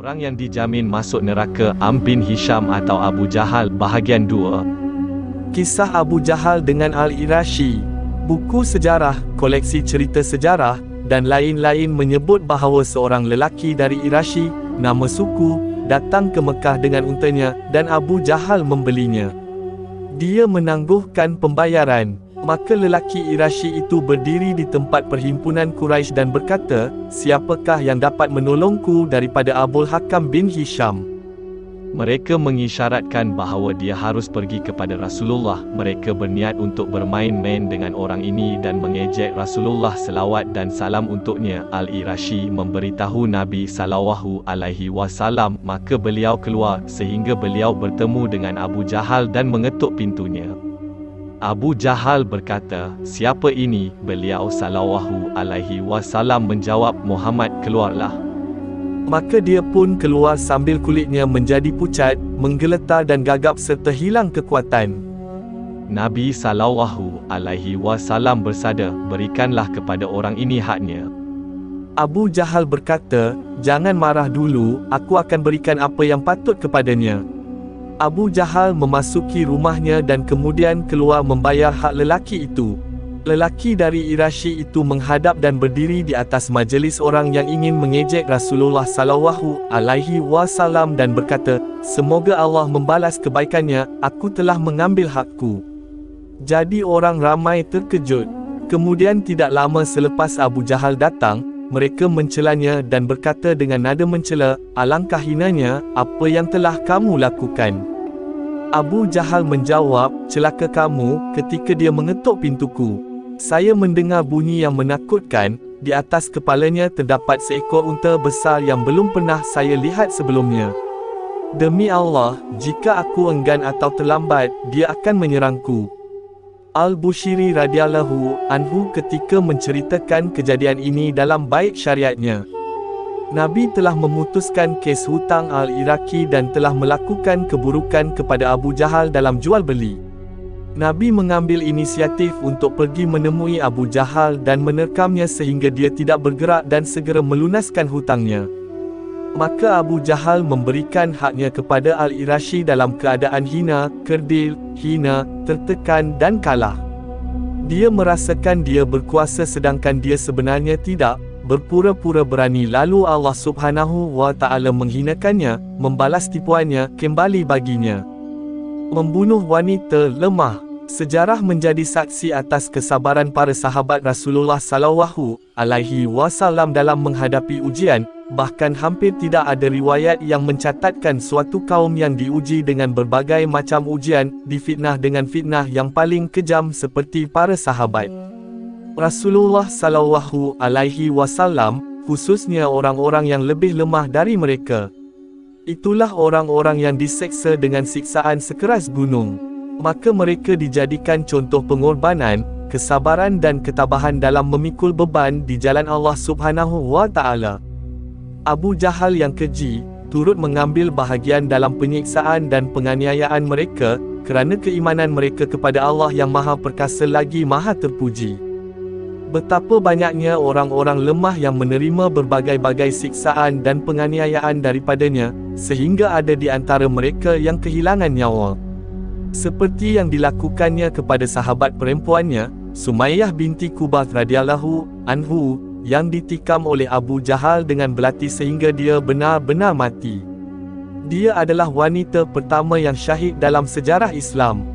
Orang yang dijamin masuk neraka, Amr bin Hisham atau Abu Jahal, bahagian 2. Kisah Abu Jahal dengan Al-Irashi. Buku sejarah, koleksi cerita sejarah, dan lain-lain menyebut bahawa seorang lelaki dari Irashi, nama suku, datang ke Mekah dengan untanya, dan Abu Jahal membelinya. Dia menangguhkan pembayaran. Maka lelaki Irashi itu berdiri di tempat perhimpunan Quraisy dan berkata, "Siapakah yang dapat menolongku daripada Abul Hakam bin Hisham?" Mereka mengisyaratkan bahawa dia harus pergi kepada Rasulullah. Mereka berniat untuk bermain-main dengan orang ini dan mengejek Rasulullah, selawat dan salam untuknya. Al-Irashi memberitahu Nabi SAW, maka beliau keluar sehingga beliau bertemu dengan Abu Jahal dan mengetuk pintunya. Abu Jahal berkata, "Siapa ini?" Beliau SAW menjawab, "Muhammad, keluarlah." Maka dia pun keluar sambil kulitnya menjadi pucat, menggeletar dan gagap serta hilang kekuatan. Nabi SAW bersabda, "Berikanlah kepada orang ini haknya." Abu Jahal berkata, "Jangan marah dulu, aku akan berikan apa yang patut kepadanya." Abu Jahal memasuki rumahnya dan kemudian keluar membayar hak lelaki itu. Lelaki dari Irashi itu menghadap dan berdiri di atas majlis orang yang ingin mengejek Rasulullah SAW dan berkata, "Semoga Allah membalas kebaikannya, aku telah mengambil hakku." Jadi orang ramai terkejut. Kemudian tidak lama selepas Abu Jahal datang, mereka mencelanya dan berkata dengan nada mencela, "Alangkah hinanya, apa yang telah kamu lakukan?" Abu Jahal menjawab, "Celaka kamu, ketika dia mengetuk pintuku. Saya mendengar bunyi yang menakutkan, di atas kepalanya terdapat seekor unta besar yang belum pernah saya lihat sebelumnya. Demi Allah, jika aku enggan atau terlambat, dia akan menyerangku." Al-Bushiri radhiyallahu anhu ketika menceritakan kejadian ini dalam bait syariatnya. Nabi telah memutuskan kes hutang Al-Iraqi dan telah melakukan keburukan kepada Abu Jahal dalam jual beli. Nabi mengambil inisiatif untuk pergi menemui Abu Jahal dan menerkamnya sehingga dia tidak bergerak dan segera melunaskan hutangnya. Maka Abu Jahal memberikan haknya kepada Al-Irashi dalam keadaan hina, kerdil, hina, tertekan dan kalah. Dia merasakan dia berkuasa sedangkan dia sebenarnya tidak, berpura-pura berani, lalu Allah Subhanahu wa Ta'ala menghinakannya, membalas tipuannya kembali baginya. Membunuh wanita lemah. Sejarah menjadi saksi atas kesabaran para sahabat Rasulullah SAW dalam menghadapi ujian. Bahkan hampir tidak ada riwayat yang mencatatkan suatu kaum yang diuji dengan berbagai macam ujian, difitnah dengan fitnah yang paling kejam seperti para sahabat Rasulullah SAW, khususnya orang-orang yang lebih lemah dari mereka. Itulah orang-orang yang diseksa dengan siksaan sekeras gunung. Maka mereka dijadikan contoh pengorbanan, kesabaran dan ketabahan dalam memikul beban di jalan Allah Subhanahu wa Ta'ala. Abu Jahal yang keji, turut mengambil bahagian dalam penyiksaan dan penganiayaan mereka, kerana keimanan mereka kepada Allah yang Maha Perkasa lagi Maha Terpuji. Betapa banyaknya orang-orang lemah yang menerima berbagai-bagai siksaan dan penganiayaan daripadanya, sehingga ada di antara mereka yang kehilangan nyawa. Seperti yang dilakukannya kepada sahabat perempuannya, Sumayyah binti Qubath radhiyallahu anhu, yang ditikam oleh Abu Jahal dengan belati sehingga dia benar-benar mati. Dia adalah wanita pertama yang syahid dalam sejarah Islam.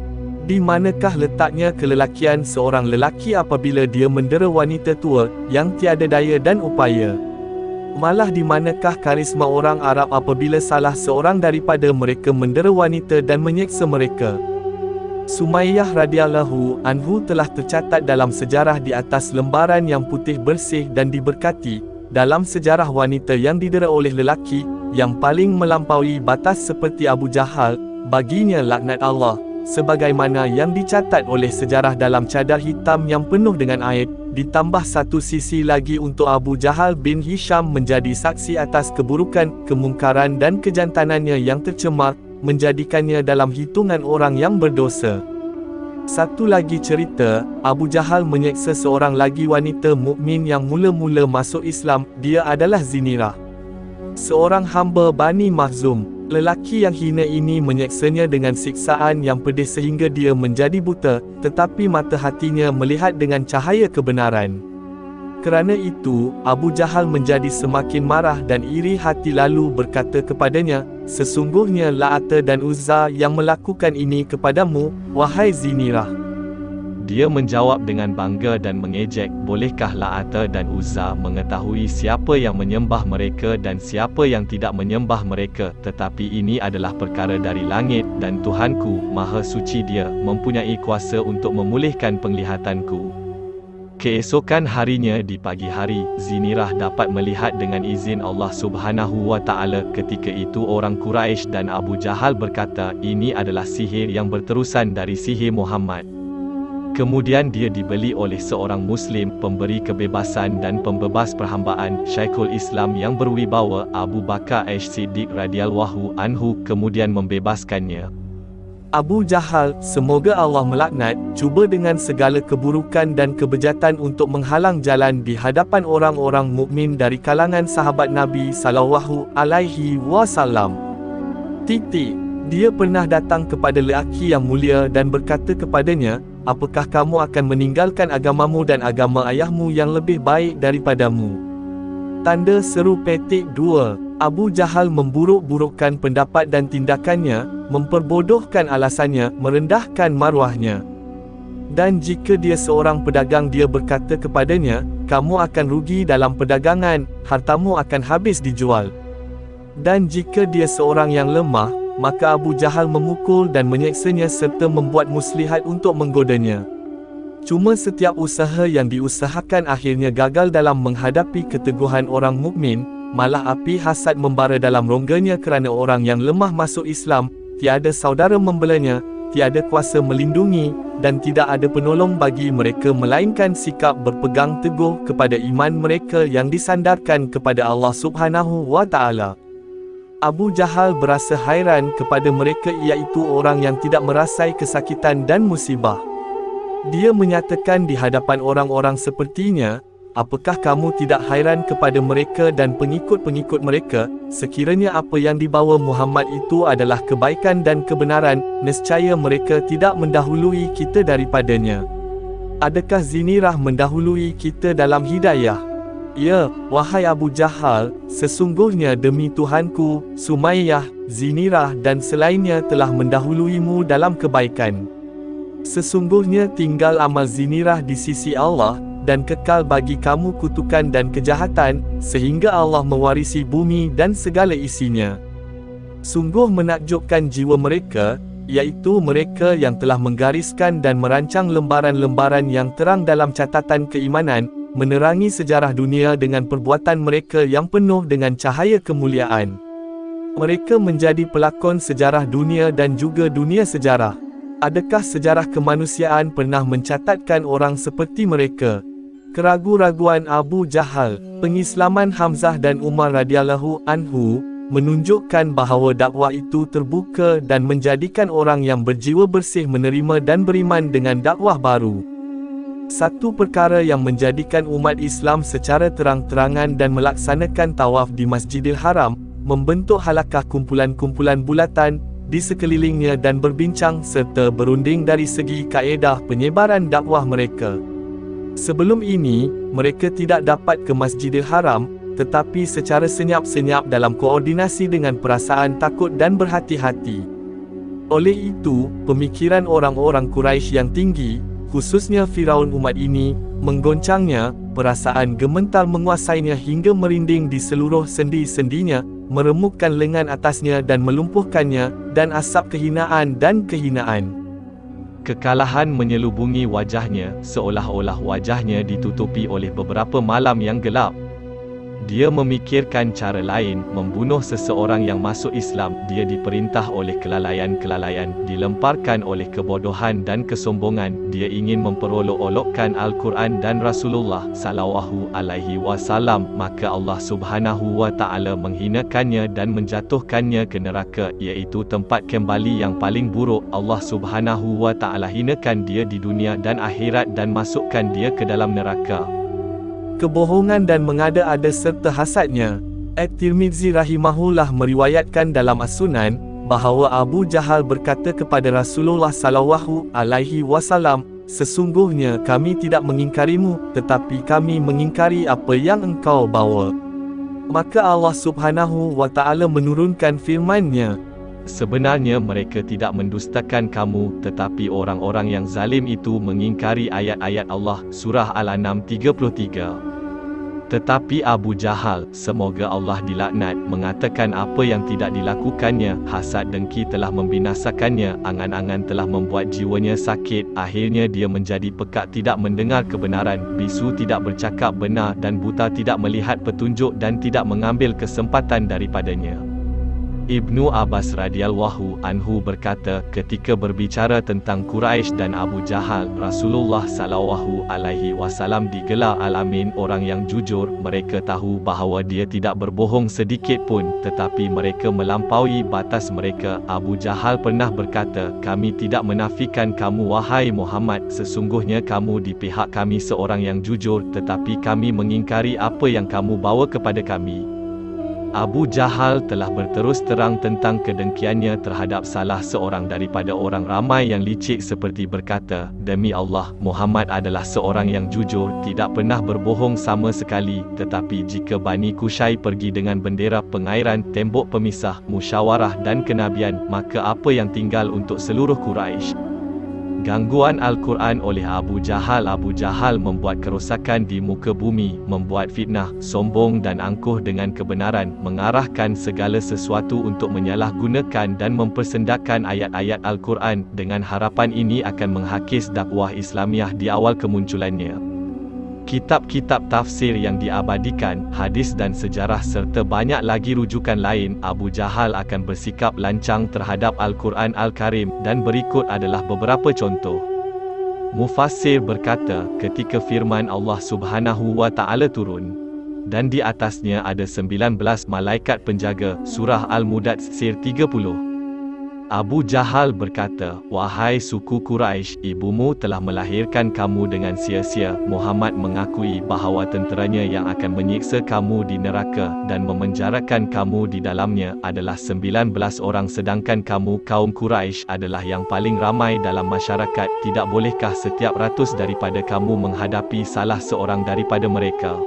Di manakah letaknya kelelakian seorang lelaki apabila dia mendera wanita tua, yang tiada daya dan upaya? Malah di manakah karisma orang Arab apabila salah seorang daripada mereka mendera wanita dan menyeksa mereka? Sumayyah radhiyallahu anhu telah tercatat dalam sejarah di atas lembaran yang putih bersih dan diberkati, dalam sejarah wanita yang didera oleh lelaki, yang paling melampaui batas seperti Abu Jahal, baginya laknat Allah, sebagaimana yang dicatat oleh sejarah dalam cadar hitam yang penuh dengan aib. Ditambah satu sisi lagi untuk Abu Jahal bin Hisham menjadi saksi atas keburukan, kemungkaran dan kejantanannya yang tercemar, menjadikannya dalam hitungan orang yang berdosa. Satu lagi cerita, Abu Jahal menyeksa seorang lagi wanita mukmin yang mula-mula masuk Islam, dia adalah Zinirah. Seorang hamba Bani Makhzum, lelaki yang hina ini menyeksanya dengan siksaan yang pedih sehingga dia menjadi buta, tetapi mata hatinya melihat dengan cahaya kebenaran. Kerana itu, Abu Jahal menjadi semakin marah dan iri hati lalu berkata kepadanya, "Sesungguhnya La'ata dan Uzza yang melakukan ini kepadamu, wahai Zinirah." Dia menjawab dengan bangga dan mengejek, "Bolehkah La'ata dan Uzza mengetahui siapa yang menyembah mereka dan siapa yang tidak menyembah mereka? Tetapi ini adalah perkara dari langit, dan Tuhanku, Maha Suci Dia, mempunyai kuasa untuk memulihkan penglihatanku." Keesokan harinya di pagi hari, Zinirah dapat melihat dengan izin Allah Subhanahu wa Ta'ala. Ketika itu orang Quraisy dan Abu Jahal berkata, "Ini adalah sihir yang berterusan dari sihir Muhammad." Kemudian dia dibeli oleh seorang Muslim, pemberi kebebasan dan pembebas perhambaan, Syekhul Islam yang berwibawa, Abu Bakar As-Siddiq radhiyallahu anhu, kemudian membebaskannya. Abu Jahal, semoga Allah melaknat, cuba dengan segala keburukan dan kebejatan untuk menghalang jalan di hadapan orang-orang mukmin dari kalangan sahabat Nabi sallallahu alaihi wasallam. Dia pernah datang kepada lelaki yang mulia dan berkata kepadanya, "Apakah kamu akan meninggalkan agamamu dan agama ayahmu yang lebih baik daripadamu?" Tanda seru petik 2. Abu Jahal memburuk-burukkan pendapat dan tindakannya, memperbodohkan alasannya, merendahkan maruahnya. Dan jika dia seorang pedagang, dia berkata kepadanya, "Kamu akan rugi dalam perdagangan, hartamu akan habis dijual." Dan jika dia seorang yang lemah, maka Abu Jahal memukul dan menyeksanya serta membuat muslihat untuk menggodanya. Cuma setiap usaha yang diusahakan akhirnya gagal dalam menghadapi keteguhan orang mukmin, malah api hasad membara dalam rongganya kerana orang yang lemah masuk Islam, tiada saudara membelanya, tiada kuasa melindungi, dan tidak ada penolong bagi mereka melainkan sikap berpegang teguh kepada iman mereka yang disandarkan kepada Allah Subhanahu wa Ta'ala. Abu Jahal berasa hairan kepada mereka, iaitu orang yang tidak merasai kesakitan dan musibah. Dia menyatakan di hadapan orang-orang sepertinya, "Apakah kamu tidak hairan kepada mereka dan pengikut-pengikut mereka? Sekiranya apa yang dibawa Muhammad itu adalah kebaikan dan kebenaran, nescaya mereka tidak mendahului kita daripadanya. Adakah Zinirah mendahului kita dalam hidayah?" "Ya, wahai Abu Jahal, sesungguhnya demi Tuhanku, Sumayyah, Zinirah dan selainnya telah mendahuluimu dalam kebaikan. Sesungguhnya tinggal amal Zinirah di sisi Allah, dan kekal bagi kamu kutukan dan kejahatan, sehingga Allah mewarisi bumi dan segala isinya. Sungguh menakjubkan jiwa mereka, iaitu mereka yang telah menggariskan dan merancang lembaran-lembaran yang terang dalam catatan keimanan, menerangi sejarah dunia dengan perbuatan mereka yang penuh dengan cahaya kemuliaan. Mereka menjadi pelakon sejarah dunia dan juga dunia sejarah. Adakah sejarah kemanusiaan pernah mencatatkan orang seperti mereka?" Keraguan-raguan Abu Jahal, pengislaman Hamzah dan Umar radhiyallahu anhu, menunjukkan bahawa dakwah itu terbuka dan menjadikan orang yang berjiwa bersih menerima dan beriman dengan dakwah baru. Satu perkara yang menjadikan umat Islam secara terang-terangan dan melaksanakan tawaf di Masjidil Haram, membentuk halakah kumpulan-kumpulan bulatan di sekelilingnya dan berbincang serta berunding dari segi kaedah penyebaran dakwah mereka. Sebelum ini, mereka tidak dapat ke Masjidil Haram, tetapi secara senyap-senyap dalam koordinasi dengan perasaan takut dan berhati-hati. Oleh itu, pemikiran orang-orang Quraisy yang tinggi, khususnya Firaun umat ini, menggoncangnya, perasaan gementar menguasainya hingga merinding di seluruh sendi-sendinya, meremukkan lengan atasnya dan melumpuhkannya, dan asap kehinaan dan kehinaan. Kekalahan menyelubungi wajahnya, seolah-olah wajahnya ditutupi oleh beberapa malam yang gelap. Dia memikirkan cara lain, membunuh seseorang yang masuk Islam. Dia diperintah oleh kelalaian-kelalaian, dilemparkan oleh kebodohan dan kesombongan. Dia ingin memperolok-olokkan Al-Quran dan Rasulullah sallallahu alaihi wasallam, maka Allah Subhanahu wa Ta'ala menghinakannya dan menjatuhkannya ke neraka, iaitu tempat kembali yang paling buruk. Allah Subhanahu wa Ta'ala hinakan dia di dunia dan akhirat dan masukkan dia ke dalam neraka. Kebohongan dan mengada-ada serta hasadnya. At-Tirmidzi rahimahullah meriwayatkan dalam As-Sunan, bahawa Abu Jahal berkata kepada Rasulullah sallallahu alaihi wasallam, "Sesungguhnya kami tidak mengingkarimu, tetapi kami mengingkari apa yang engkau bawa." Maka Allah Subhanahu wa Ta'ala menurunkan firman-Nya, "Sebenarnya mereka tidak mendustakan kamu, tetapi orang-orang yang zalim itu mengingkari ayat-ayat Allah." Surah Al-An'am 33. Tetapi Abu Jahal, semoga Allah dilaknat, mengatakan apa yang tidak dilakukannya. Hasad dengki telah membinasakannya, angan-angan telah membuat jiwanya sakit. Akhirnya dia menjadi pekak, tidak mendengar kebenaran, bisu tidak bercakap benar, dan buta tidak melihat petunjuk dan tidak mengambil kesempatan daripadanya. Ibnu Abbas radhiyallahu anhu berkata, ketika berbicara tentang Quraisy dan Abu Jahal, Rasulullah sallallahu alaihi wasallam digelar Al-Amin, orang yang jujur. Mereka tahu bahawa dia tidak berbohong sedikit pun, tetapi mereka melampaui batas mereka. Abu Jahal pernah berkata, "Kami tidak menafikan kamu wahai Muhammad, sesungguhnya kamu di pihak kami seorang yang jujur, tetapi kami mengingkari apa yang kamu bawa kepada kami." Abu Jahal telah berterus terang tentang kedengkiannya terhadap salah seorang daripada orang ramai yang licik, seperti berkata, "Demi Allah, Muhammad adalah seorang yang jujur, tidak pernah berbohong sama sekali. Tetapi jika Bani Qusay pergi dengan bendera pengairan, tembok pemisah, musyawarah dan kenabian, maka apa yang tinggal untuk seluruh Quraisy?" Gangguan Al-Quran oleh Abu Jahal. Abu Jahal membuat kerosakan di muka bumi, membuat fitnah, sombong dan angkuh dengan kebenaran, mengarahkan segala sesuatu untuk menyalahgunakan dan mempersendakkan ayat-ayat Al-Quran. Dengan harapan ini akan menghakis dakwah Islamiah di awal kemunculannya. Kitab-kitab tafsir yang diabadikan, hadis dan sejarah serta banyak lagi rujukan lain, Abu Jahal akan bersikap lancang terhadap Al-Quran Al-Karim, dan berikut adalah beberapa contoh. Mufassir berkata, ketika firman Allah Subhanahu wa Ta'ala turun, dan di atasnya ada 19 malaikat penjaga, surah Al-Mudatsir 30. Abu Jahal berkata, "Wahai suku Quraisy, ibumu telah melahirkan kamu dengan sia-sia." Muhammad mengakui bahawa tenteranya yang akan menyiksa kamu di neraka dan memenjarakan kamu di dalamnya adalah 19 orang, sedangkan kamu kaum Quraisy adalah yang paling ramai dalam masyarakat. Tidak bolehkah setiap ratus daripada kamu menghadapi salah seorang daripada mereka?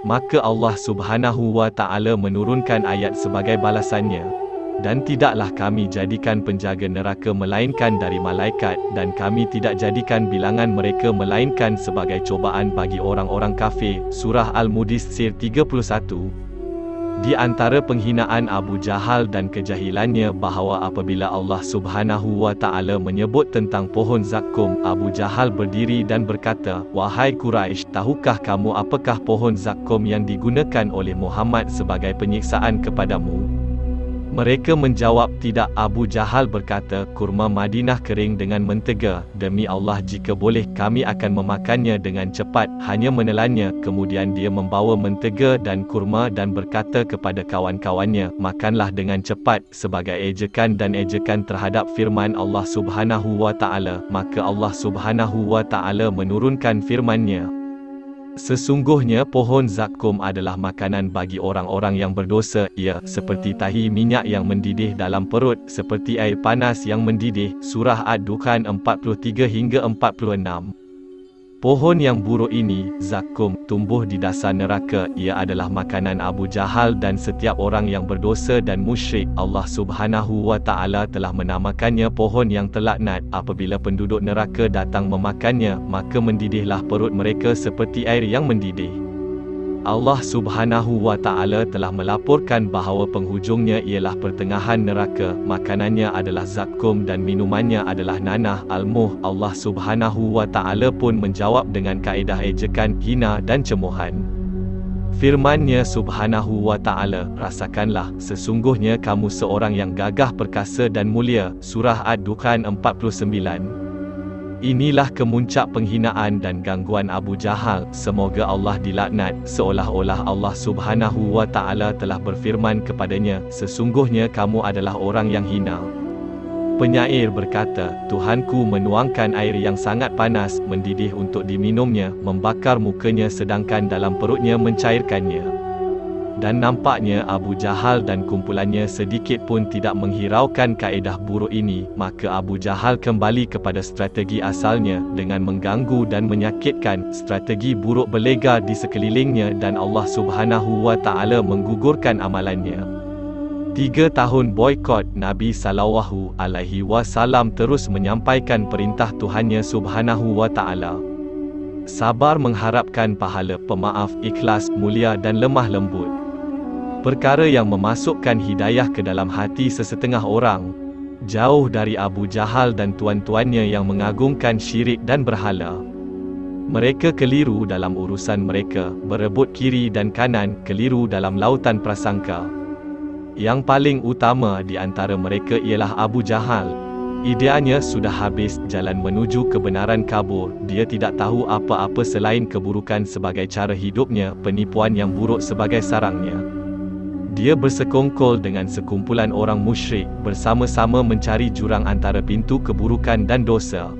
Maka Allah Subhanahu wa Ta'ala menurunkan ayat sebagai balasannya, "Dan tidaklah kami jadikan penjaga neraka melainkan dari malaikat, dan kami tidak jadikan bilangan mereka melainkan sebagai cobaan bagi orang-orang kafir." Surah Al-Mudatsir 31. Di antara penghinaan Abu Jahal dan kejahilannya bahawa apabila Allah Subhanahu wa Ta'ala menyebut tentang pohon zakum, Abu Jahal berdiri dan berkata, "Wahai Quraisy, tahukah kamu apakah pohon zakum yang digunakan oleh Muhammad sebagai penyiksaan kepadamu?" Mereka menjawab, "Tidak." Abu Jahal berkata, "Kurma Madinah kering dengan mentega. Demi Allah, jika boleh, kami akan memakannya dengan cepat, hanya menelannya." Kemudian dia membawa mentega dan kurma dan berkata kepada kawan-kawannya, "Makanlah dengan cepat," sebagai ejekan dan ejekan terhadap firman Allah Subhanahu wa Ta'ala. Maka Allah Subhanahu wa Ta'ala menurunkan firman-Nya, "Sesungguhnya pohon zakum adalah makanan bagi orang-orang yang berdosa. Ia seperti tahi minyak yang mendidih dalam perut, seperti air panas yang mendidih." Surah Ad-Dukhan 43 hingga 46. Pohon yang buruk ini, zakum, tumbuh di dasar neraka. Ia adalah makanan Abu Jahal dan setiap orang yang berdosa dan musyrik. Allah Subhanahu wa Ta'ala telah menamakannya pohon yang terlaknat. Apabila penduduk neraka datang memakannya, maka mendidihlah perut mereka seperti air yang mendidih. Allah Subhanahu wa Ta'ala telah melaporkan bahawa penghujungnya ialah pertengahan neraka. Makanannya adalah zakum dan minumannya adalah nanah al-muh. Allah Subhanahu wa Ta'ala pun menjawab dengan kaedah ejekan, hina dan cemohan. Firman-Nya Subhanahu wa Ta'ala, "Rasakanlah, sesungguhnya kamu seorang yang gagah perkasa dan mulia." Surah Ad-Dukhan 49. Inilah kemuncak penghinaan dan gangguan Abu Jahal. Semoga Allah dilaknat, seolah-olah Allah Subhanahu wa Ta'ala telah berfirman kepadanya, "Sesungguhnya kamu adalah orang yang hina." Penyair berkata, "Tuhanku menuangkan air yang sangat panas, mendidih untuk diminumnya, membakar mukanya sedangkan dalam perutnya mencairkannya." Dan nampaknya Abu Jahal dan kumpulannya sedikit pun tidak menghiraukan kaedah buruk ini, maka Abu Jahal kembali kepada strategi asalnya dengan mengganggu dan menyakitkan. Strategi buruk berlega di sekelilingnya dan Allah Subhanahu wa Ta'ala menggugurkan amalannya. 3 tahun boikot, Nabi sallallahu alaihi wasallam terus menyampaikan perintah Tuhannya Subhanahu wa Ta'ala. Sabar mengharapkan pahala, pemaaf, ikhlas, mulia dan lemah lembut. Perkara yang memasukkan hidayah ke dalam hati sesetengah orang, jauh dari Abu Jahal dan tuan-tuannya yang mengagungkan syirik dan berhala. Mereka keliru dalam urusan mereka, berebut kiri dan kanan, keliru dalam lautan prasangka. Yang paling utama di antara mereka ialah Abu Jahal. Ideanya sudah habis, jalan menuju kebenaran kabur, dia tidak tahu apa-apa selain keburukan sebagai cara hidupnya, penipuan yang buruk sebagai sarangnya. Dia bersekongkol dengan sekumpulan orang musyrik, bersama-sama mencari jurang antara pintu keburukan dan dosa.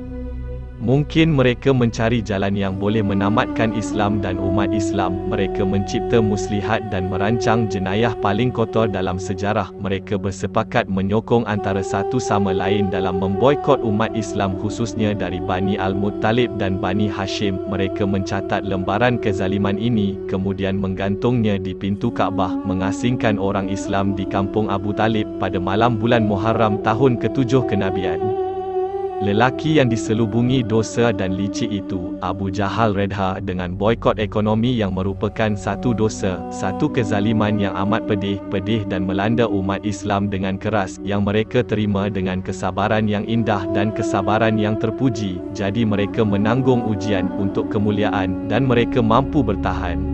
Mungkin mereka mencari jalan yang boleh menamatkan Islam dan umat Islam. Mereka mencipta muslihat dan merancang jenayah paling kotor dalam sejarah. Mereka bersepakat menyokong antara satu sama lain dalam memboikot umat Islam, khususnya dari Bani Al-Muttalib dan Bani Hashim. Mereka mencatat lembaran kezaliman ini, kemudian menggantungnya di pintu Kaabah, mengasingkan orang Islam di kampung Abu Talib pada malam bulan Muharram tahun ke-7 kenabian. Lelaki yang diselubungi dosa dan licik itu, Abu Jahal redha dengan boikot ekonomi yang merupakan satu dosa, satu kezaliman yang amat pedih dan melanda umat Islam dengan keras, yang mereka terima dengan kesabaran yang indah dan kesabaran yang terpuji. Jadi mereka menanggung ujian untuk kemuliaan dan mereka mampu bertahan.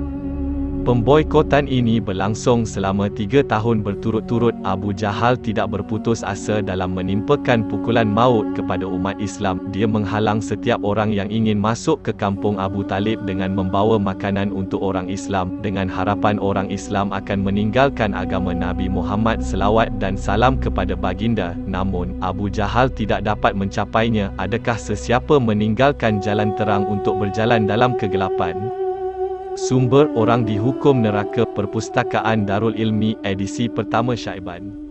Pemboikotan ini berlangsung selama 3 tahun berturut-turut. Abu Jahal tidak berputus asa dalam menimpakan pukulan maut kepada umat Islam. Dia menghalang setiap orang yang ingin masuk ke kampung Abu Talib dengan membawa makanan untuk orang Islam, dengan harapan orang Islam akan meninggalkan agama Nabi Muhammad selawat dan salam kepada baginda. Namun, Abu Jahal tidak dapat mencapainya. Adakah sesiapa meninggalkan jalan terang untuk berjalan dalam kegelapan? Sumber Orang Dihukum Neraka, Perpustakaan Darul Ilmi, edisi pertama Syaiban.